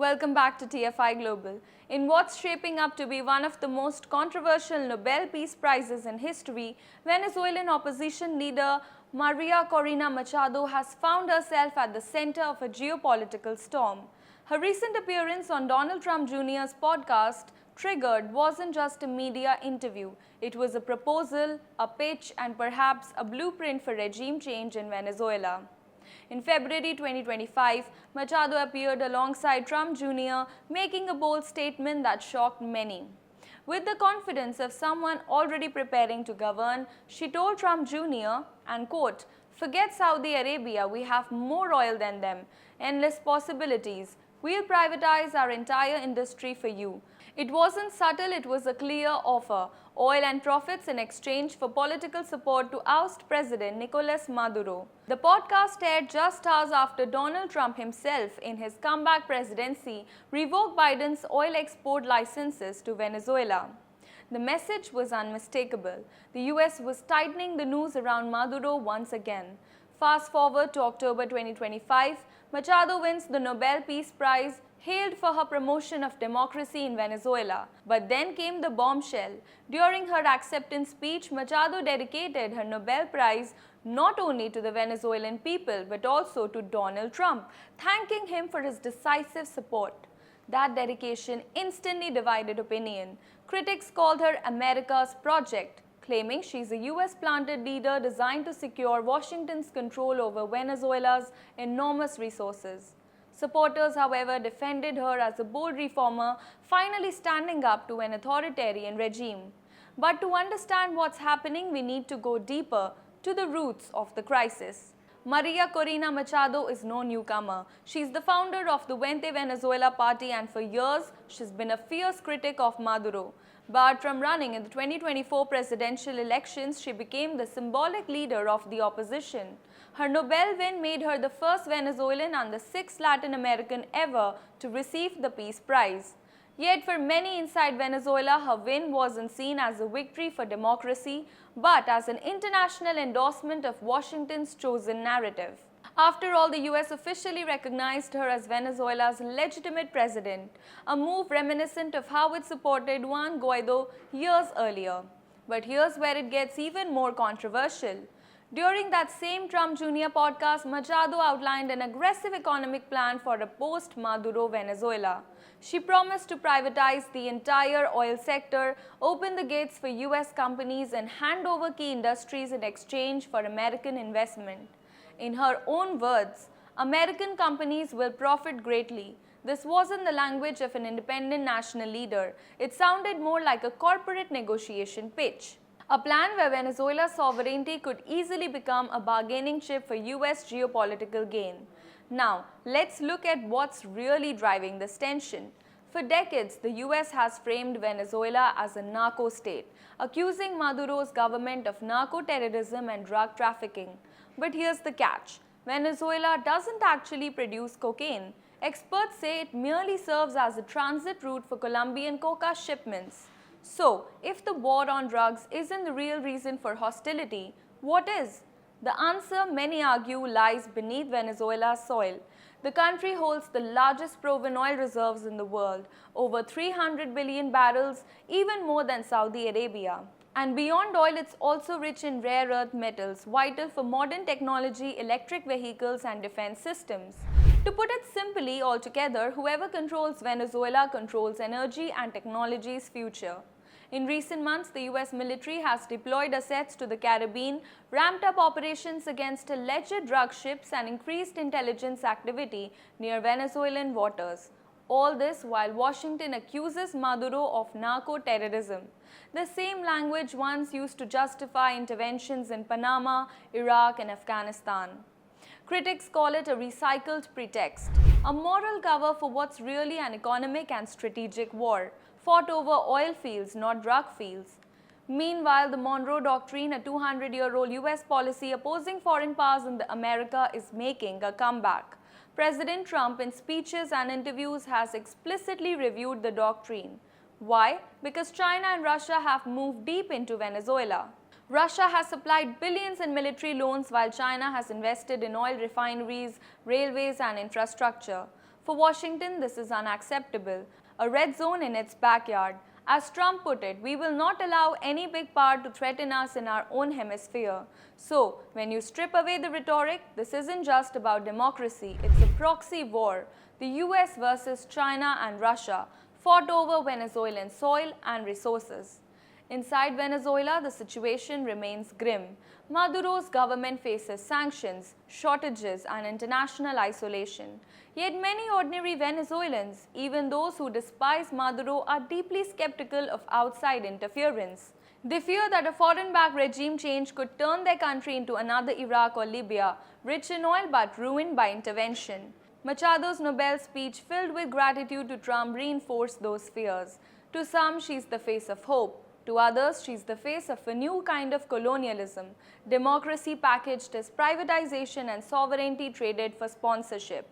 Welcome back to TFI Global. In what's shaping up to be one of the most controversial Nobel Peace Prizes in history, Venezuelan opposition leader María Corina Machado has found herself at the center of a geopolitical storm. Her recent appearance on Donald Trump Jr.'s podcast, Triggered, wasn't just a media interview. It was a proposal, a pitch, and perhaps a blueprint for regime change in Venezuela. In February 2025, Machado appeared alongside Trump Jr., making a bold statement that shocked many. With the confidence of someone already preparing to govern, she told Trump Jr., and quote, "Forget Saudi Arabia, we have more oil than them, endless possibilities. We'll privatize our entire industry for you." It wasn't subtle, it was a clear offer, oil and profits in exchange for political support to oust President Nicolas Maduro. The podcast aired just hours after Donald Trump himself, in his comeback presidency, revoked Biden's oil export licenses to Venezuela. The message was unmistakable. The US was tightening the noose around Maduro once again. Fast forward to October 2025, Machado wins the Nobel Peace Prize, hailed for her promotion of democracy in Venezuela. But then came the bombshell. During her acceptance speech, Machado dedicated her Nobel Prize not only to the Venezuelan people but also to Donald Trump, thanking him for his decisive support. That dedication instantly divided opinion. Critics called her America's project, claiming she's a US-planted leader designed to secure Washington's control over Venezuela's enormous resources. Supporters, however, defended her as a bold reformer, finally standing up to an authoritarian regime. But to understand what's happening, we need to go deeper to the roots of the crisis. María Corina Machado is no newcomer. She's the founder of the Vente Venezuela party, and for years, she's been a fierce critic of Maduro. Barred from running in the 2024 presidential elections, she became the symbolic leader of the opposition. Her Nobel win made her the first Venezuelan and the sixth Latin American ever to receive the Peace Prize. Yet for many inside Venezuela, her win wasn't seen as a victory for democracy, but as an international endorsement of Washington's chosen narrative. After all, the US officially recognized her as Venezuela's legitimate president, a move reminiscent of how it supported Juan Guaido years earlier. But here's where it gets even more controversial. During that same Trump Jr. podcast, Machado outlined an aggressive economic plan for a post-Maduro Venezuela. She promised to privatize the entire oil sector, open the gates for US companies, and hand over key industries in exchange for American investment. In her own words, "American companies will profit greatly." This wasn't the language of an independent national leader. It sounded more like a corporate negotiation pitch. A plan where Venezuela's sovereignty could easily become a bargaining chip for US geopolitical gain. Now, let's look at what's really driving this tension. For decades, the US has framed Venezuela as a narco state, accusing Maduro's government of narco-terrorism and drug trafficking. But here's the catch. Venezuela doesn't actually produce cocaine. Experts say it merely serves as a transit route for Colombian coca shipments. So, if the war on drugs isn't the real reason for hostility, what is? The answer, many argue, lies beneath Venezuela's soil. The country holds the largest proven oil reserves in the world, over 300 billion barrels, even more than Saudi Arabia. And beyond oil, it's also rich in rare earth metals, vital for modern technology, electric vehicles, and defense systems. To put it simply, altogether, whoever controls Venezuela controls energy and technology's future. In recent months, the US military has deployed assets to the Caribbean, ramped up operations against alleged drug ships, and increased intelligence activity near Venezuelan waters. All this while Washington accuses Maduro of narco-terrorism, the same language once used to justify interventions in Panama, Iraq, and Afghanistan. Critics call it a recycled pretext, a moral cover for what's really an economic and strategic war, fought over oil fields, not drug fields. Meanwhile, the Monroe Doctrine, a 200-year-old US policy opposing foreign powers in America, is making a comeback. President Trump, in speeches and interviews, has explicitly reviewed the doctrine. Why? Because China and Russia have moved deep into Venezuela. Russia has supplied billions in military loans while China has invested in oil refineries, railways, and infrastructure. For Washington, this is unacceptable, a red zone in its backyard. As Trump put it, we will not allow any big power to threaten us in our own hemisphere. So, when you strip away the rhetoric, this isn't just about democracy, it's a proxy war. The US versus China and Russia fought over Venezuelan soil and resources. Inside Venezuela, the situation remains grim. Maduro's government faces sanctions, shortages, and international isolation. Yet many ordinary Venezuelans, even those who despise Maduro, are deeply skeptical of outside interference. They fear that a foreign-backed regime change could turn their country into another Iraq or Libya, rich in oil but ruined by intervention. Machado's Nobel speech, filled with gratitude to Trump, reinforced those fears. To some, she's the face of hope. To others, she's the face of a new kind of colonialism, democracy packaged as privatization and sovereignty traded for sponsorship.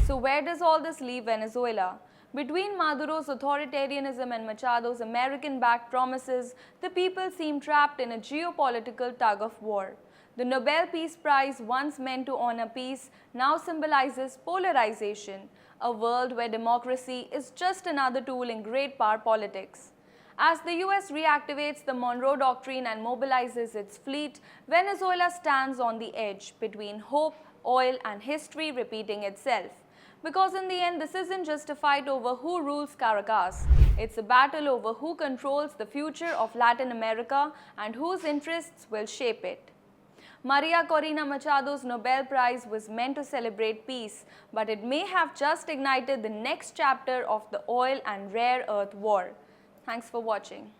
So where does all this leave Venezuela? Between Maduro's authoritarianism and Machado's American-backed promises, the people seem trapped in a geopolitical tug-of-war. The Nobel Peace Prize, once meant to honor peace, now symbolizes polarization, a world where democracy is just another tool in great power politics. As the US reactivates the Monroe Doctrine and mobilizes its fleet, Venezuela stands on the edge between hope, oil, and history repeating itself. Because in the end, this isn't just a fight over who rules Caracas. It's a battle over who controls the future of Latin America and whose interests will shape it. María Corina Machado's Nobel Prize was meant to celebrate peace, but it may have just ignited the next chapter of the oil and rare earth war. Thanks for watching.